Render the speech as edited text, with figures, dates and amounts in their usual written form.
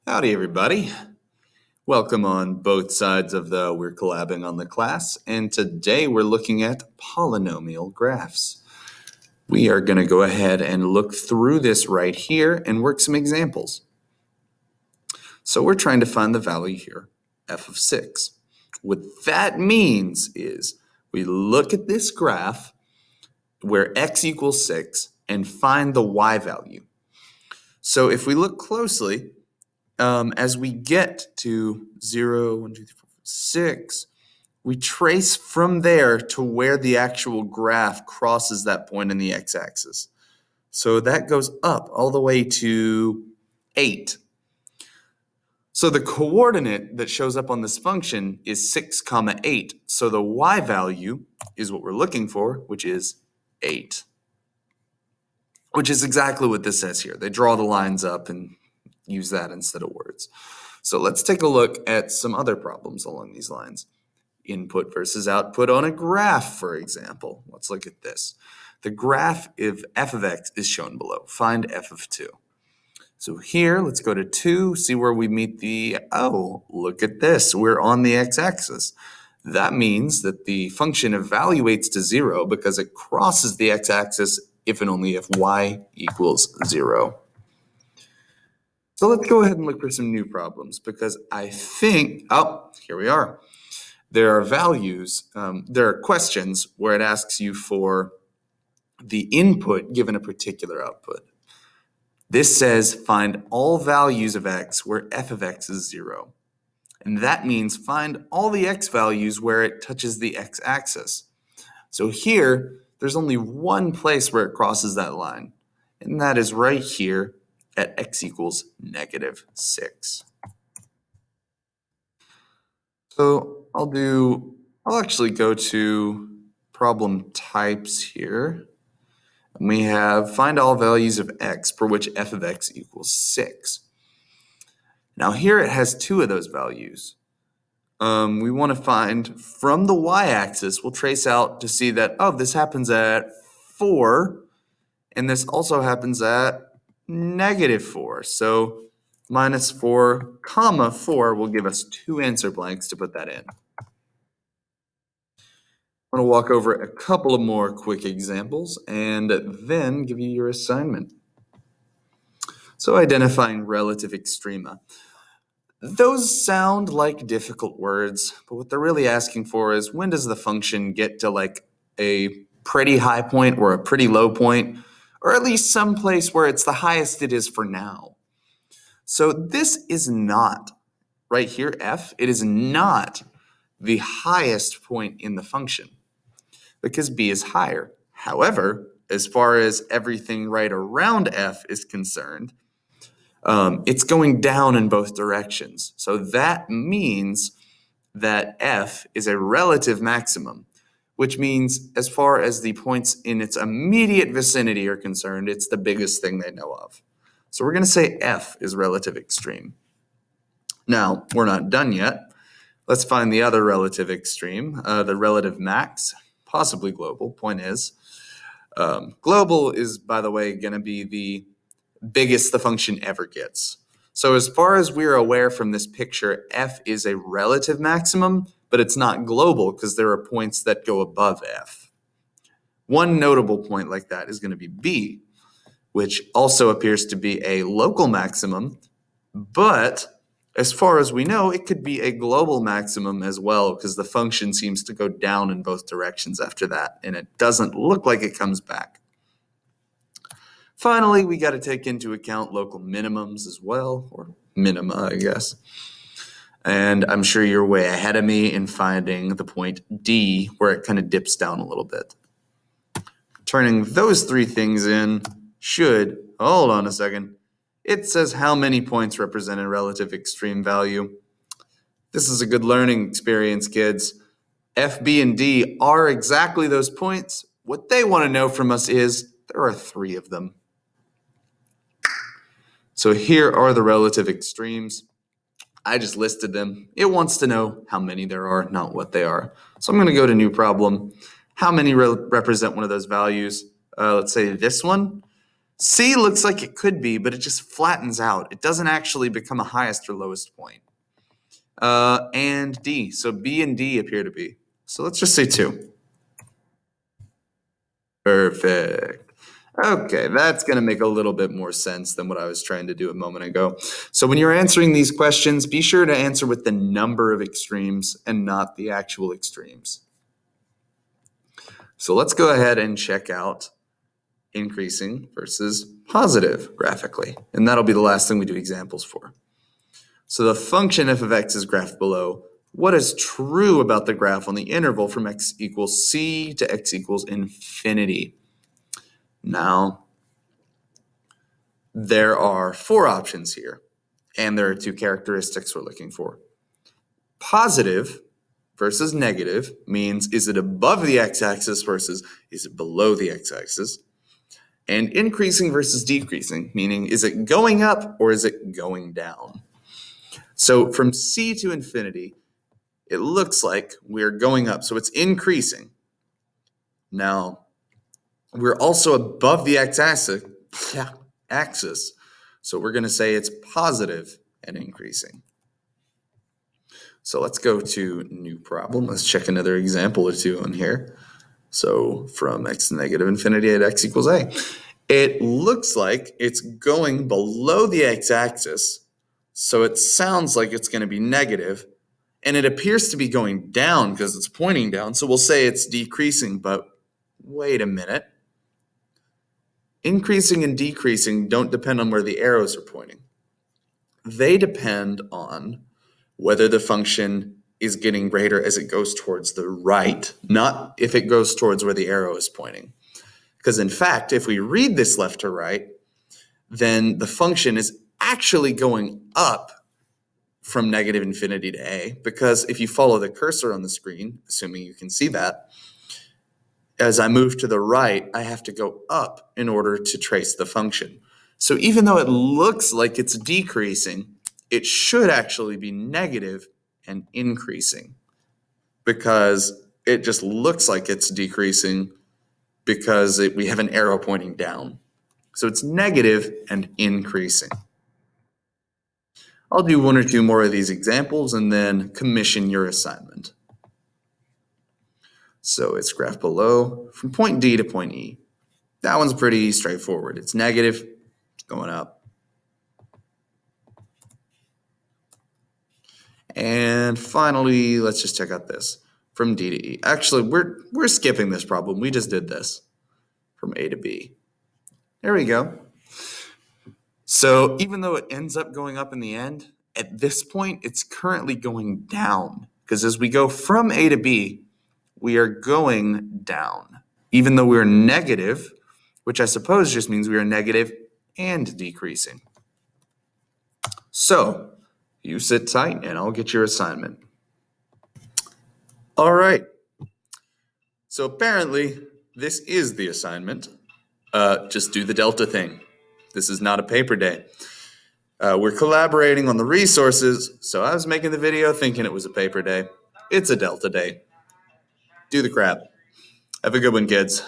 Howdy, everybody. Welcome on both sides of the We're Collabing on the Class, and today we're looking at polynomial graphs. We are going to go ahead and look through this right here and work some examples. So we're trying to find the value here, f of 6. What that means is we look at this graph where x equals 6 and find the y value. So if we look closely, as we get to 0, 1, 2, 3, 4, 5, 6, we trace from there to where the actual graph crosses that point in the x-axis. So that goes up all the way to 8. So the coordinate that shows up on this function is 6, 8. So the y value is what we're looking for, which is 8. Which is exactly what this says here. They draw the lines up and use that instead of words. So let's take a look at some other problems along these lines. Input versus output on a graph, for example. Let's look at this. The graph of f of x is shown below. Find f of 2. So here, let's go to 2, see where we meet the, look at this. We're on the x-axis. That means that the function evaluates to 0 because it crosses the x-axis if and only if y equals 0. So let's go ahead and look for some new problems because I think, here we are. There are values, there are questions where it asks you for the input given a particular output. This says find all values of x where f of x is 0. And that means find all the x values where it touches the x-axis. So here, there's only one place where it crosses that line, and that is right here at x equals -6. So I'll actually go to problem types here. And we have find all values of x for which f of x equals 6. Now here it has 2 of those values. We want to find from the y-axis, we'll trace out to see that, this happens at 4, and this also happens at -4. So -4, 4 will give us 2 answer blanks to put that in. I'm going to walk over a couple of more quick examples and then give you your assignment. So identifying relative extrema. Those sound like difficult words, but what they're really asking for is when does the function get to like a pretty high point or a pretty low point, or at least some place where it's the highest it is for now. So this is not, right here, f, it is not the highest point in the function because b is higher. However, as far as everything right around f is concerned, it's going down in both directions. So that means that f is a relative maximum, which means as far as the points in its immediate vicinity are concerned, it's the biggest thing they know of. So we're going to say f is relative extreme. Now, we're not done yet. Let's find the other relative extreme, the relative max, possibly global. Point is, global is, by the way, going to be the biggest the function ever gets. So as far as we're aware from this picture, f is a relative maximum, but it's not global because there are points that go above f. One notable point like that is going to be b, which also appears to be a local maximum, but as far as we know, it could be a global maximum as well because the function seems to go down in both directions after that, and it doesn't look like it comes back. Finally, we got to take into account local minimums as well, or minima, I guess. And I'm sure you're way ahead of me in finding the point D, where it kind of dips down a little bit. Turning those 3 things in should, hold on a second, it says how many points represent a relative extreme value. This is a good learning experience, kids. F, B, and D are exactly those points. What they want to know from us is there are 3 of them. So here are the relative extremes. I just listed them. It wants to know how many there are, not what they are. So I'm going to go to new problem. How many represent one of those values? Let's say this one. C looks like it could be, but it just flattens out. It doesn't actually become a highest or lowest point. And D. So B and D appear to be. So let's just say 2. Perfect. Okay, that's going to make a little bit more sense than what I was trying to do a moment ago. So when you're answering these questions, be sure to answer with the number of extremes and not the actual extremes. So let's go ahead and check out increasing versus positive graphically. And that'll be the last thing we do examples for. So the function f of x is graphed below. What is true about the graph on the interval from x equals c to x equals infinity? Now, there are 4 options here, and there are 2 characteristics we're looking for. Positive versus negative means is it above the x-axis versus is it below the x-axis? And increasing versus decreasing, meaning is it going up or is it going down? So from c to infinity, it looks like we're going up, so it's increasing. Now, we're also above the x-axis, so we're going to say it's positive and increasing. So let's go to new problem. Let's check another example or 2 on here. So from x to negative infinity at x equals a. It looks like it's going below the x-axis, so it sounds like it's going to be negative, and it appears to be going down because it's pointing down, so we'll say it's decreasing, but wait a minute. Increasing and decreasing don't depend on where the arrows are pointing. They depend on whether the function is getting greater as it goes towards the right, not if it goes towards where the arrow is pointing. Because in fact, if we read this left to right, then the function is actually going up from negative infinity to a, because if you follow the cursor on the screen, assuming you can see that, as I move to the right, I have to go up in order to trace the function. So even though it looks like it's decreasing, it should actually be negative and increasing, because it just looks like it's decreasing because we have an arrow pointing down. So it's negative and increasing. I'll do 1 or 2 more of these examples and then commission your assignment. So it's graph below from point D to point E. That one's pretty straightforward. It's negative, it's going up. And finally, let's just check out this from D to E. Actually, we're skipping this problem. We just did this from A to B. There we go. So even though it ends up going up in the end, at this point, it's currently going down, because as we go from A to B, we are going down. Even though we're negative, which I suppose just means we are negative and decreasing. So you sit tight and I'll get your assignment. All right. So apparently this is the assignment. Just do the delta thing. This is not a paper day. We're collaborating on the resources, so I was making the video thinking it was a paper day. It's a delta day. Do the crap. Have a good one, kids.